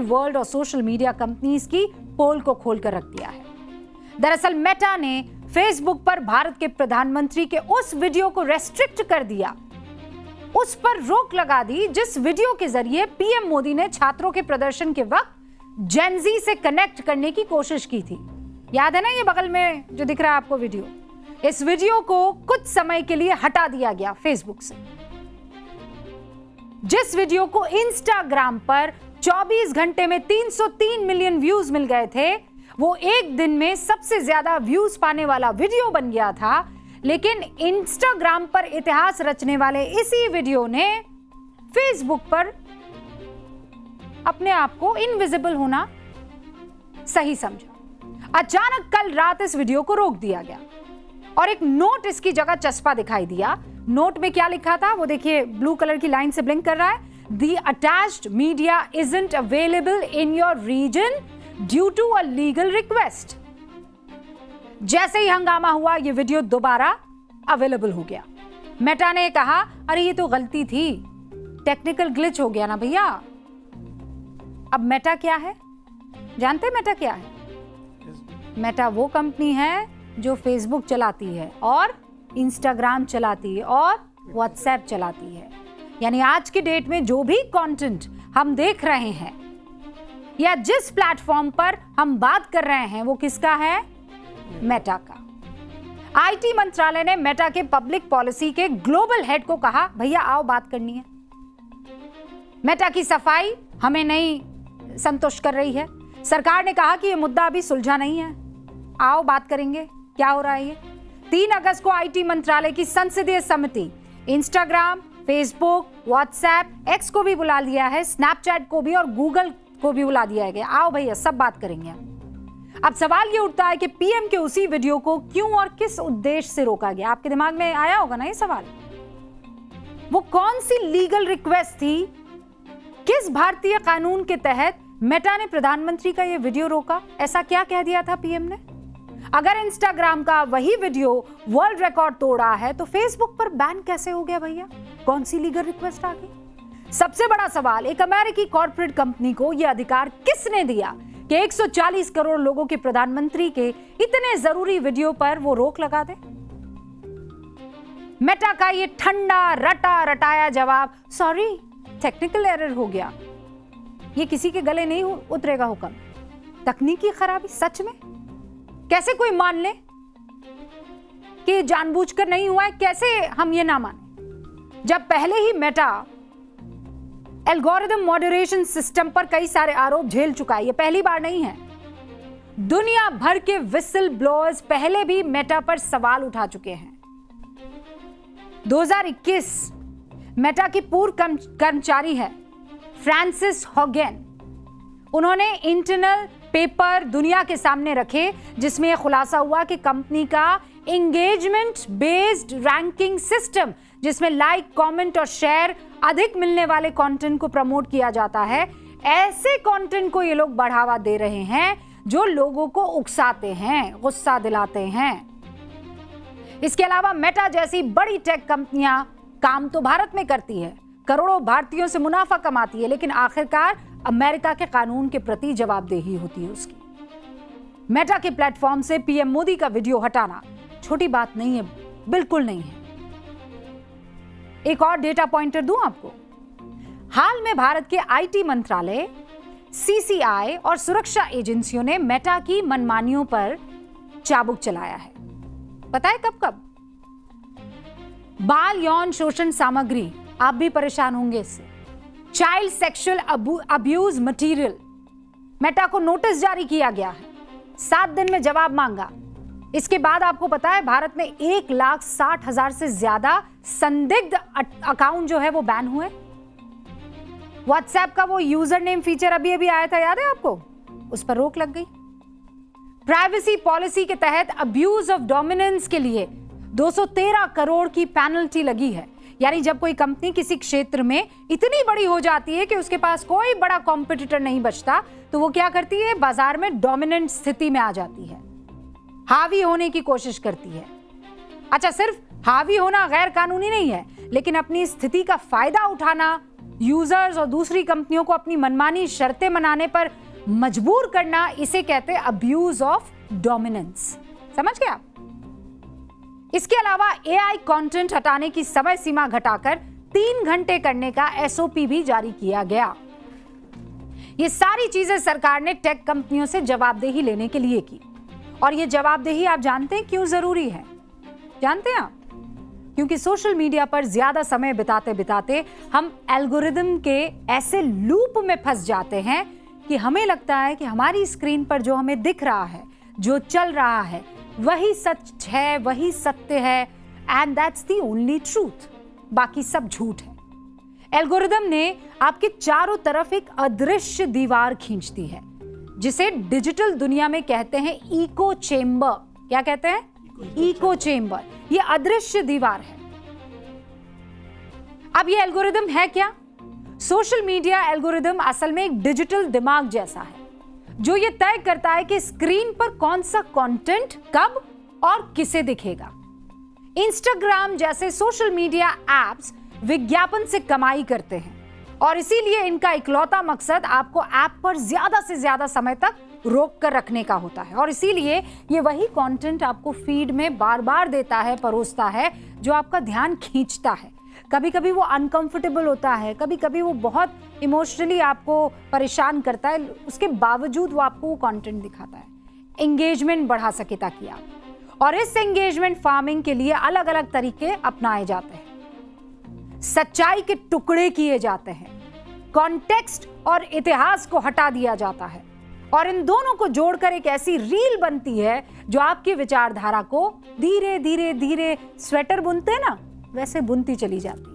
World और social media companies की पोल को खोलकर रख दिया है। दरअसल मेटा ने फेसबुक पर भारत के प्रधानमंत्री के उस वीडियो को रेस्ट्रिक्ट कर दिया, उस पर रोक लगा दी जिस वीडियो के जरिए पीएम मोदी ने छात्रों के प्रदर्शन के वक्त जेनजी से कनेक्ट करने की कोशिश की थी। याद है ना ये बगल में जो दिख रहा है आपको वीडियो? इस वीडियो को कुछ समय के लिए हटा दिया गया फेसबुक से। जिस वीडियो को इंस्टाग्राम पर 24 घंटे में 303 मिलियन व्यूज मिल गए थे, वो एक दिन में सबसे ज्यादा व्यूज पाने वाला वीडियो बन गया था। लेकिन इंस्टाग्राम पर इतिहास रचने वाले इसी वीडियो ने फेसबुक पर अपने आप को इनविजिबल होना सही समझा। अचानक कल रात इस वीडियो को रोक दिया गया और एक नोट इसकी जगह चस्पा दिखाई दिया। नोट में क्या लिखा था वो देखिए, ब्लू कलर की लाइन से ब्लिंक कर रहा है। The attached media isn't available in your region due to a legal request। जैसे ही हंगामा हुआ ये वीडियो दोबारा अवेलेबल हो गया। मेटा ने कहा अरे ये तो गलती थी, टेक्निकल ग्लिच हो गया ना भैया। अब मेटा क्या है जानते हैं? मेटा क्या है? मेटा वो कंपनी है जो फेसबुक चलाती है और इंस्टाग्राम चलाती है और व्हाट्सएप चलाती है। यानी आज की डेट में जो भी कंटेंट हम देख रहे हैं या जिस प्लेटफॉर्म पर हम बात कर रहे हैं वो किसका है? मेटा का। आईटी मंत्रालय ने मेटा के पब्लिक पॉलिसी के ग्लोबल हेड को कहा भैया आओ बात करनी है। मेटा की सफाई हमें नहीं संतुष्ट कर रही है। सरकार ने कहा कि यह मुद्दा अभी सुलझा नहीं है, आओ बात करेंगे क्या हो रहा है ये। 3 अगस्त को आईटी मंत्रालय की संसदीय समिति इंस्टाग्राम, फेसबुक, व्हाट्सएप, एक्स को भी बुला लिया है, स्नैपचैट को भी और गूगल को भी बुला दिया गया। आओ भैया सब बात करेंगे। अब सवाल ये उठता है कि पीएम के उसी वीडियो को क्यों और किस उद्देश्य से रोका गया? आपके दिमाग में आया होगा ना ये सवाल। वो कौन सी लीगल रिक्वेस्ट थी? किस भारतीय कानून के तहत मेटा ने प्रधानमंत्री का ये वीडियो रोका? ऐसा क्या कह दिया था पीएम ने? अगर इंस्टाग्राम का वही वीडियो वर्ल्ड रिकॉर्ड तोड़ा है तो फेसबुक पर बैन कैसे हो गया भैया? कौन सी लीगल रिक्वेस्ट आ गई? सबसे बड़ा सवाल, एक अमेरिकी कॉर्पोरेट कंपनी को यह अधिकार किसने दिया कि 140 करोड़ लोगों के प्रधानमंत्री के इतने जरूरी वीडियो पर वो रोक लगा दे? मेटा का ये ठंडा रटा रटाया जवाब, सॉरी टेक्निकल एरर हो गया। ये किसी के गले नहीं उतरेगा हुक्म। तकनीकी खराबी सच में कैसे कोई मान ले कि जानबूझकर नहीं हुआ है? कैसे हम ये ना माने जब पहले ही मेटा एल्गोरिथम मॉडरेशन सिस्टम पर कई सारे आरोप झेल चुका है। ये पहली बार नहीं है। दुनिया भर के विसल ब्लोअर्स पहले भी मेटा पर सवाल उठा चुके हैं। 2021 मेटा की पूर्व कर्मचारी है फ्रांसिस हॉगन। उन्होंने इंटरनल पेपर दुनिया के सामने रखे जिसमें यह खुलासा हुआ कि कंपनी का एंगेजमेंट बेस्ड रैंकिंग सिस्टम, जिसमें लाइक, कमेंट और शेयर अधिक मिलने वाले कंटेंट को प्रमोट किया जाता है, ऐसे कंटेंट को ये लोग बढ़ावा दे रहे हैं जो लोगों को उकसाते हैं, गुस्सा दिलाते हैं। इसके अलावा मेटा जैसी बड़ी टेक कंपनियां काम तो भारत में करती है, करोड़ों भारतीयों से मुनाफा कमाती है, लेकिन आखिरकार अमेरिका के कानून के प्रति जवाबदेही होती है उसकी। मेटा के प्लेटफॉर्म से पीएम मोदी का वीडियो हटाना छोटी बात नहीं है, बिल्कुल नहीं है। एक और डेटा पॉइंटर दूं आपको। हाल में भारत के आईटी मंत्रालय, सीसीआई और सुरक्षा एजेंसियों ने मेटा की मनमानियों पर चाबुक चलाया है। पता है कब कब? बाल यौन शोषण सामग्री, आप भी परेशान होंगे इससे। Child sexual abuse material, Meta को नोटिस जारी किया गया है, 7 दिन में जवाब मांगा। इसके बाद आपको पता है भारत में 1,60,000 से ज्यादा संदिग्ध अकाउंट जो है वो बैन हुए। व्हाट्सएप का वो यूजर नेम फीचर अभी अभी आया था, याद है आपको? उस पर रोक लग गई। प्राइवेसी पॉलिसी के तहत अब्यूज ऑफ डोमिनेंस के लिए 213 करोड़ की पेनल्टी लगी है। यानी जब कोई कंपनी किसी क्षेत्र में इतनी बड़ी हो जाती है कि उसके पास कोई बड़ा कॉम्पिटिटर नहीं बचता, तो वो क्या करती है? बाजार में डोमिनेंट स्थिति में आ जाती है, हावी होने की कोशिश करती है। अच्छा, सिर्फ हावी होना गैर कानूनी नहीं है, लेकिन अपनी स्थिति का फायदा उठाना यूजर्स और दूसरी कंपनियों को अपनी मनमानी शर्तें मनाने पर मजबूर करना, इसे कहते हैं अब्यूज ऑफ डोमिनेंस। समझ गए आप? इसके अलावा एआई कंटेंट हटाने की समय सीमा घटाकर 3 घंटे करने का एसओपी भी जारी किया गया। ये सारी चीजें सरकार ने टेक कंपनियों से जवाबदेही लेने के लिए की। और ये जवाबदेही आप जानते हैं क्यों जरूरी है? जानते हैं आप? क्योंकि सोशल मीडिया पर ज्यादा समय बिताते बिताते हम एल्गोरिदम के ऐसे लूप में फंस जाते हैं कि हमें लगता है कि हमारी स्क्रीन पर जो हमें दिख रहा है, जो चल रहा है, वही सच है, वही सत्य है, and that's the only truth. बाकी सब झूठ है। एल्गोरिदम ने आपके चारों तरफ एक अदृश्य दीवार खींच दी है, जिसे डिजिटल दुनिया में कहते हैं इको चेम्बर। क्या कहते हैं? Eco chamber. ये अदृश्य दीवार है। अब ये एल्गोरिदम है क्या? सोशल मीडिया एल्गोरिदम असल में एक डिजिटल दिमाग जैसा है, जो ये तय करता है कि स्क्रीन पर कौन सा कंटेंट कब और किसे दिखेगा। इंस्टाग्राम जैसे सोशल मीडिया एप्स विज्ञापन से कमाई करते हैं और इसीलिए इनका इकलौता मकसद आपको ऐप पर ज्यादा से ज्यादा समय तक रोक कर रखने का होता है। और इसीलिए ये वही कंटेंट आपको फीड में बार बार देता है, परोसता है, जो आपका ध्यान खींचता है। कभी कभी वो अनकंफर्टेबल होता है, कभी कभी वो बहुत इमोशनली आपको परेशान करता है, उसके बावजूद वो आपको वो कंटेंट दिखाता है, एंगेजमेंट बढ़ा सके ताकि आप। और इस एंगेजमेंट फार्मिंग के लिए अलग अलग तरीके अपनाए जाते हैं। सच्चाई के टुकड़े किए जाते हैं, कॉन्टेक्स्ट और इतिहास को हटा दिया जाता है और इन दोनों को जोड़कर एक ऐसी रील बनती है जो आपकी विचारधारा को धीरे धीरे धीरे स्वेटर बुनते हैं ना, वैसे बुनती चली जाती है।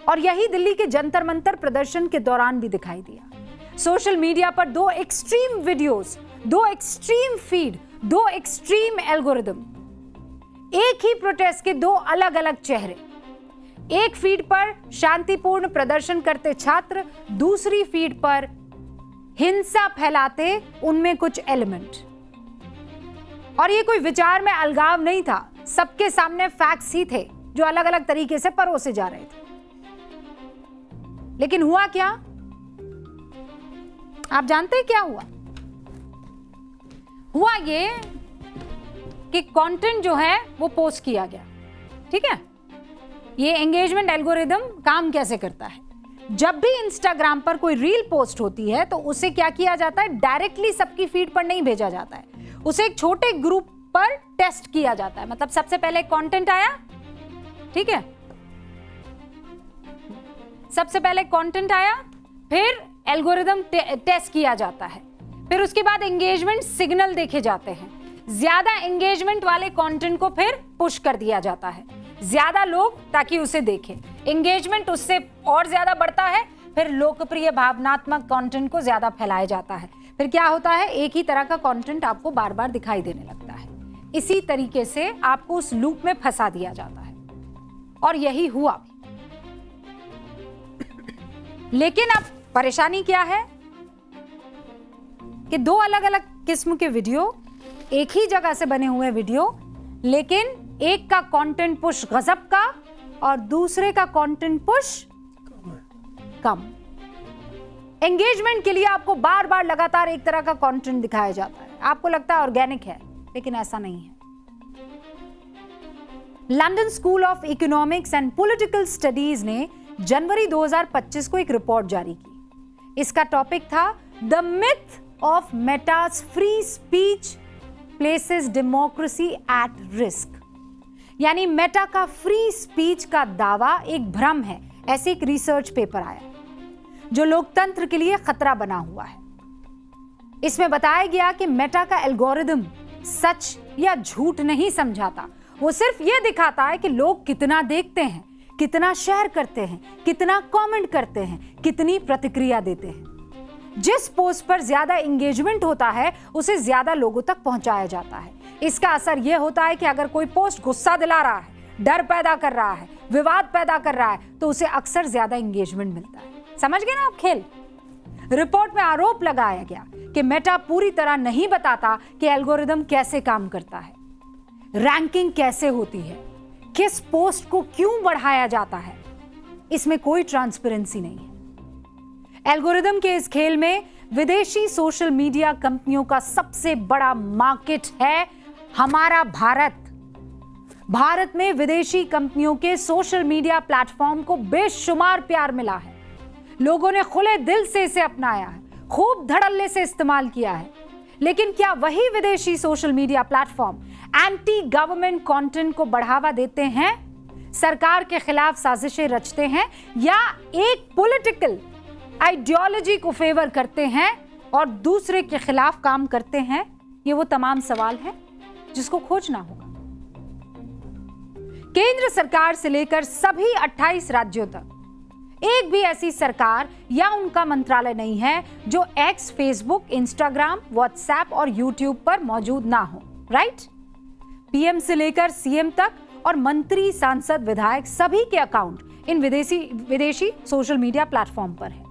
और यही दिल्ली के जंतर मंतर प्रदर्शन के दौरान भी दिखाई दिया। सोशल मीडिया पर 2 extreme videos, 2 extreme feed, 2 extreme algorithm, एक ही प्रोटेस्ट के 2 अलग अलग चेहरे। एक फीड पर शांतिपूर्ण प्रदर्शन करते छात्र, दूसरी फीड पर हिंसा फैलाते उनमें कुछ एलिमेंट। और ये कोई विचार में अलगाव नहीं था, सबके सामने फैक्ट्स ही थे जो अलग अलग तरीके से परोसे जा रहे थे। लेकिन हुआ क्या? आप जानते हैं क्या हुआ? हुआ ये कि कंटेंट जो है वो पोस्ट किया गया। ठीक है? ये एंगेजमेंट एल्गोरिदम काम कैसे करता है? जब भी इंस्टाग्राम पर कोई रील पोस्ट होती है तो उसे क्या किया जाता है? डायरेक्टली सबकी फीड पर नहीं भेजा जाता है, उसे एक छोटे ग्रुप पर टेस्ट किया जाता है। मतलब सबसे पहले कंटेंट आया, ठीक है, सबसे पहले कंटेंट आया, फिर एल्गोरिदम टेस्ट किया जाता है, फिर उसके बाद एंगेजमेंट सिग्नल देखे जाते हैं। ज्यादा एंगेजमेंट वाले कंटेंट को फिर पुश कर दिया जाता है, ज्यादा लोग ताकि उसे देखें। एंगेजमेंट उससे और ज्यादा बढ़ता है, फिर लोकप्रिय भावनात्मक कंटेंट को ज्यादा फैलाया जाता है। फिर क्या होता है? एक ही तरह का कंटेंट आपको बार बार दिखाई देने लगता है। इसी तरीके से आपको उस लूप में फंसा दिया जाता है और यही हुआ भी। लेकिन अब परेशानी क्या है कि 2 अलग अलग किस्म के वीडियो, एक ही जगह से बने हुए वीडियो, लेकिन एक का कंटेंट पुश गजब का और दूसरे का कंटेंट पुश कम। एंगेजमेंट के लिए आपको बार बार लगातार एक तरह का कंटेंट दिखाया जाता है, आपको लगता है ऑर्गेनिक है, लेकिन ऐसा नहीं है। London school of economics and political studies ने जनवरी 2025 को एक रिपोर्ट जारी की। इसका टॉपिक था the myth of Metas free speech places democracy at risk. यानी मेटा का फ्री स्पीच का दावा एक भ्रम है, ऐसे एक रिसर्च पेपर आया जो लोकतंत्र के लिए खतरा बना हुआ है। इसमें बताया गया कि मेटा का एल्गोरिदम सच या झूठ नहीं समझाता, वो सिर्फ ये दिखाता है कि लोग कितना देखते हैं, कितना शेयर करते हैं, कितना कमेंट करते हैं, कितनी प्रतिक्रिया देते हैं। जिस पोस्ट पर ज्यादा एंगेजमेंट होता है उसे ज्यादा लोगों तक पहुंचाया जाता है। इसका असर यह होता है कि अगर कोई पोस्ट गुस्सा दिला रहा है, डर पैदा कर रहा है, विवाद पैदा कर रहा है, तो उसे अक्सर ज्यादा एंगेजमेंट मिलता है। समझ गए ना आप खेल? रिपोर्ट में आरोप लगाया गया कि मेटा पूरी तरह नहीं बताता कि एल्गोरिदम कैसे काम करता है, रैंकिंग कैसे होती है, किस पोस्ट को क्यों बढ़ाया जाता है। इसमें कोई ट्रांसपेरेंसी नहीं है। एल्गोरिदम के इस खेल में विदेशी सोशल मीडिया कंपनियों का सबसे बड़ा मार्केट है हमारा भारत। भारत में विदेशी कंपनियों के सोशल मीडिया प्लेटफॉर्म को बेशुमार प्यार मिला है। लोगों ने खुले दिल से इसे अपनाया है, खूब धड़ल्ले से इस्तेमाल किया है। लेकिन क्या वही विदेशी social media platform anti government content को बढ़ावा देते हैं, सरकार के खिलाफ साजिशें रचते हैं, या एक पॉलिटिकल आइडियोलॉजी को फेवर करते हैं और दूसरे के खिलाफ काम करते हैं? ये वो तमाम सवाल है जिसको खोजना होगा। केंद्र सरकार से लेकर सभी 28 राज्यों तक एक भी ऐसी सरकार या उनका मंत्रालय नहीं है जो एक्स, फेसबुक, इंस्टाग्राम, व्हाट्सएप और यूट्यूब पर मौजूद ना हो। राइट? पीएम से लेकर सीएम तक और मंत्री, सांसद, विधायक सभी के अकाउंट इन विदेशी सोशल मीडिया प्लेटफॉर्म पर है।